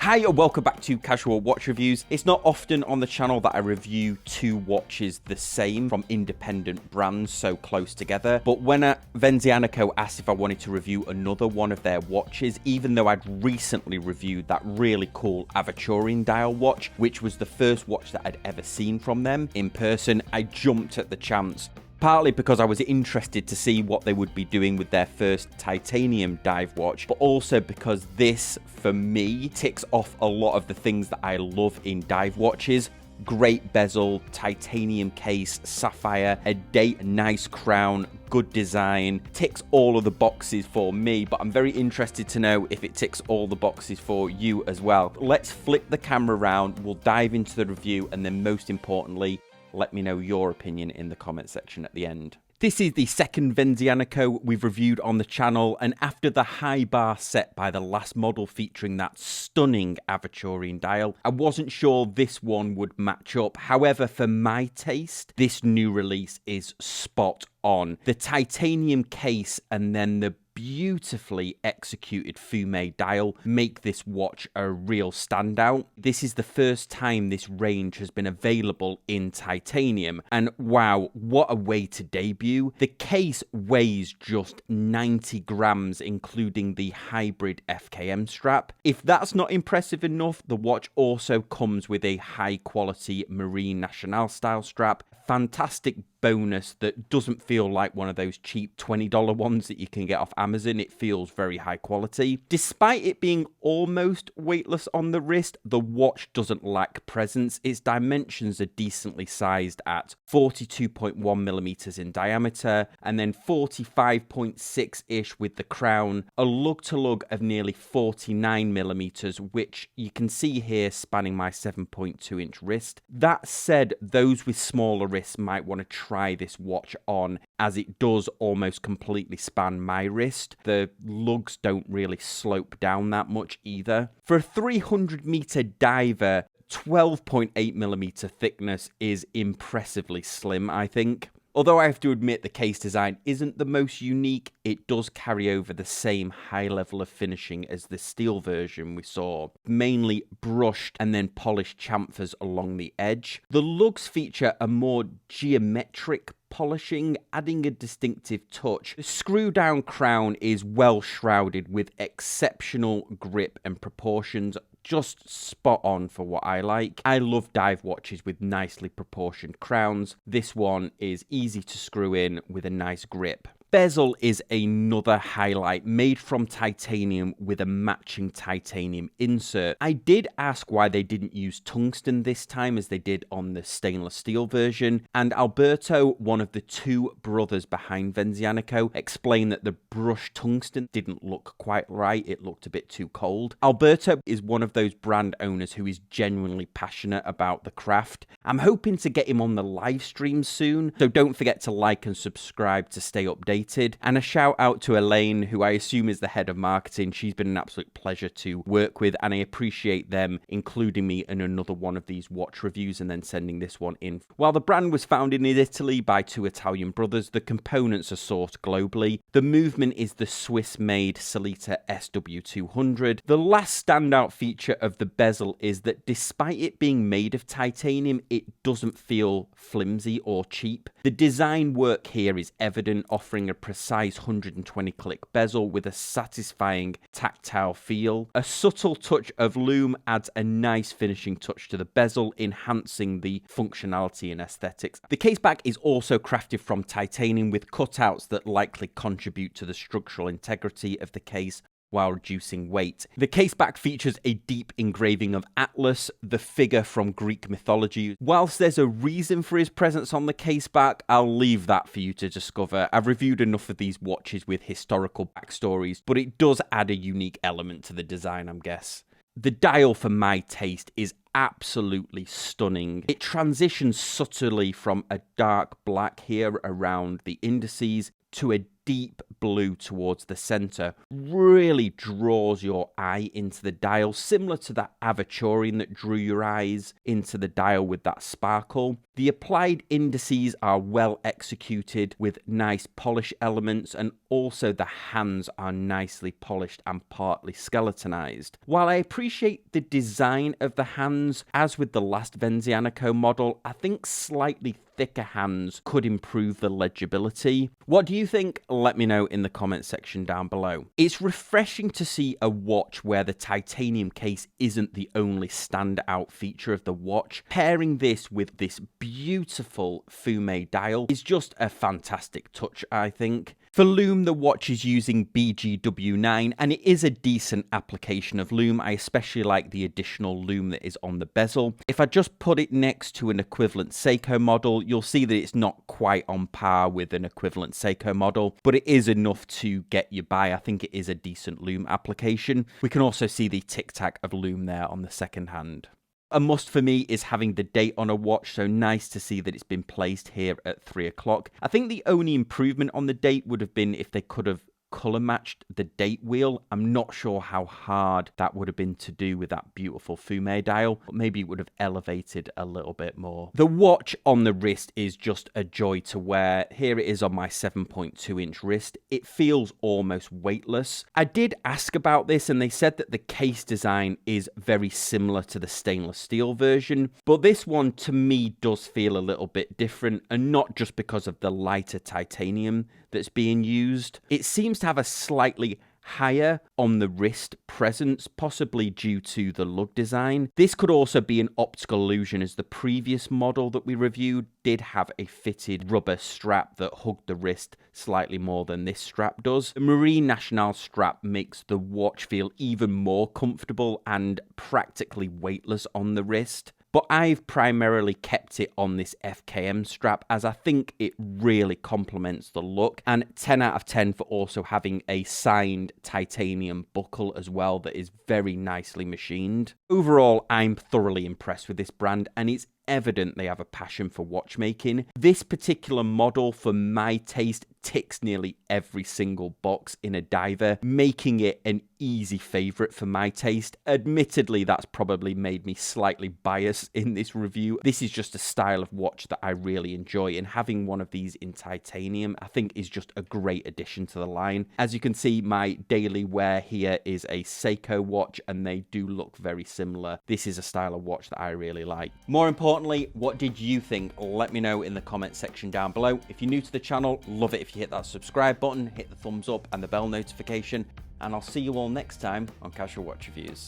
Hi and welcome back to Casual Watch Reviews. It's not often on the channel that I review two watches the same from independent brands so close together, but when Venezianico asked if I wanted to review another one of their watches, even though I'd recently reviewed that really cool Aventurine dial watch, which was the first watch that I'd ever seen from them in person, I jumped at the chance. Partly because I was interested to see what they would be doing with their first titanium dive watch, but also because this, for me, ticks off a lot of the things that I love in dive watches. Great bezel, titanium case, sapphire, a date, nice crown, good design, ticks all of the boxes for me, but I'm very interested to know if it ticks all the boxes for you as well. Let's flip the camera around, we'll dive into the review, and then most importantly, let me know your opinion in the comment section at the end. This is the second Venezianico we've reviewed on the channel, and after the high bar set by the last model featuring that stunning Aventurine dial, I wasn't sure this one would match up. However, for my taste, this new release is spot on. The titanium case and then the beautifully executed fume dial make this watch a real standout. This is the first time this range has been available in titanium, and wow, what a way to debut. The case weighs just 90 grams, including the hybrid FKM strap. If that's not impressive enough, the watch also comes with a high quality Marine Nationale style strap. Fantastic bonus that doesn't feel like one of those cheap $20 ones that you can get off Amazon. It feels very high quality. Despite it being almost weightless on the wrist, the watch doesn't lack presence. Its dimensions are decently sized at 42.1 millimeters in diameter and then 45.6-ish with the crown, a lug-to-lug of nearly 49 millimeters, which you can see here spanning my 7.2-inch wrist. That said, those with smaller wrists might want to try this watch on, as it does almost completely span my wrist. The lugs don't really slope down that much either. For a 300-meter diver, 12.8 millimeter thickness is impressively slim, I think. Although I have to admit the case design isn't the most unique, it does carry over the same high level of finishing as the steel version we saw, mainly brushed and then polished chamfers along the edge. The lugs feature a more geometric polishing, adding a distinctive touch. The screw down crown is well shrouded with exceptional grip and proportions, just spot on for what I like. I love dive watches with nicely proportioned crowns. This one is easy to screw in with a nice grip. Bezel is another highlight, made from titanium with a matching titanium insert. I did ask why they didn't use tungsten this time as they did on the stainless steel version, and Alberto, one of the two brothers behind Venezianico, explained that the brushed tungsten didn't look quite right, it looked a bit too cold. Alberto is one of those brand owners who is genuinely passionate about the craft. I'm hoping to get him on the live stream soon, so don't forget to like and subscribe to stay updated. And a shout out to Elaine, who I assume is the head of marketing. She's been an absolute pleasure to work with, and I appreciate them including me in another one of these watch reviews and then sending this one in. While the brand was founded in Italy by two Italian brothers, the components are sourced globally. The movement is the Swiss-made Sellita SW200. The last standout feature of the bezel is that despite it being made of titanium, it doesn't feel flimsy or cheap. The design work here is evident, offering a precise 120 click bezel with a satisfying tactile feel. A subtle touch of Lume adds a nice finishing touch to the bezel, enhancing the functionality and aesthetics. The case back is also crafted from titanium with cutouts that likely contribute to the structural integrity of the case while reducing weight. The case back features a deep engraving of Atlas, the figure from Greek mythology. Whilst there's a reason for his presence on the case back, I'll leave that for you to discover. I've reviewed enough of these watches with historical backstories, but it does add a unique element to the design, I guess. The dial, for my taste, is absolutely stunning. It transitions subtly from a dark black here around the indices to a deep blue towards the center really draws your eye into the dial, similar to that aventurine that drew your eyes into the dial with that sparkle. The applied indices are well executed with nice polish elements, and also the hands are nicely polished and partly skeletonized. While I appreciate the design of the hands, as with the last Venezianico model, I think slightly thicker hands could improve the legibility. What do you think? Let me know in the comment section down below. It's refreshing to see a watch where the titanium case isn't the only standout feature of the watch. Pairing this with this beautiful Lume dial is just a fantastic touch, I think. For Lume, the watch is using BGW9, and it is a decent application of Lume. I especially like the additional Lume that is on the bezel. If I just put it next to an equivalent Seiko model, you'll see that it's not quite on par with an equivalent Seiko model, but it is enough to get you by. I think it is a decent Lume application. We can also see the tic-tac of Lume there on the second hand. A must for me is having the date on a watch, so nice to see that it's been placed here at 3 o'clock. I think the only improvement on the date would have been if they could have color matched the date wheel. I'm not sure how hard that would have been to do with that beautiful Lume dial, but maybe it would have elevated a little bit more. The watch on the wrist is just a joy to wear. Here it is on my 7.2-inch wrist. It feels almost weightless. I did ask about this, and they said that the case design is very similar to the stainless steel version, but this one to me does feel a little bit different, and not just because of the lighter titanium that's being used. It seems to have a slightly higher on the wrist presence, possibly due to the lug design. This could also be an optical illusion, as the previous model that we reviewed did have a fitted rubber strap that hugged the wrist slightly more than this strap does. The Marine Nationale strap makes the watch feel even more comfortable and practically weightless on the wrist. But I've primarily kept it on this FKM strap, as I think it really complements the look, and 10 out of 10 for also having a signed titanium buckle as well that is very nicely machined. Overall, I'm thoroughly impressed with this brand, and it's evident they have a passion for watchmaking. This particular model, for my taste, ticks nearly every single box in a diver, making it an easy favorite for my taste. Admittedly, that's probably made me slightly biased in this review. This is just a style of watch that I really enjoy, and having one of these in titanium I think is just a great addition to the line. As you can see, my daily wear here is a Seiko watch, and they do look very similar. This is a style of watch that I really like. More importantly, what did you think? Let me know in the comment section down below. If you're new to the channel, love it if you hit that subscribe button, hit the thumbs up and the bell notification, and I'll see you all next time on Casual Watch Reviews.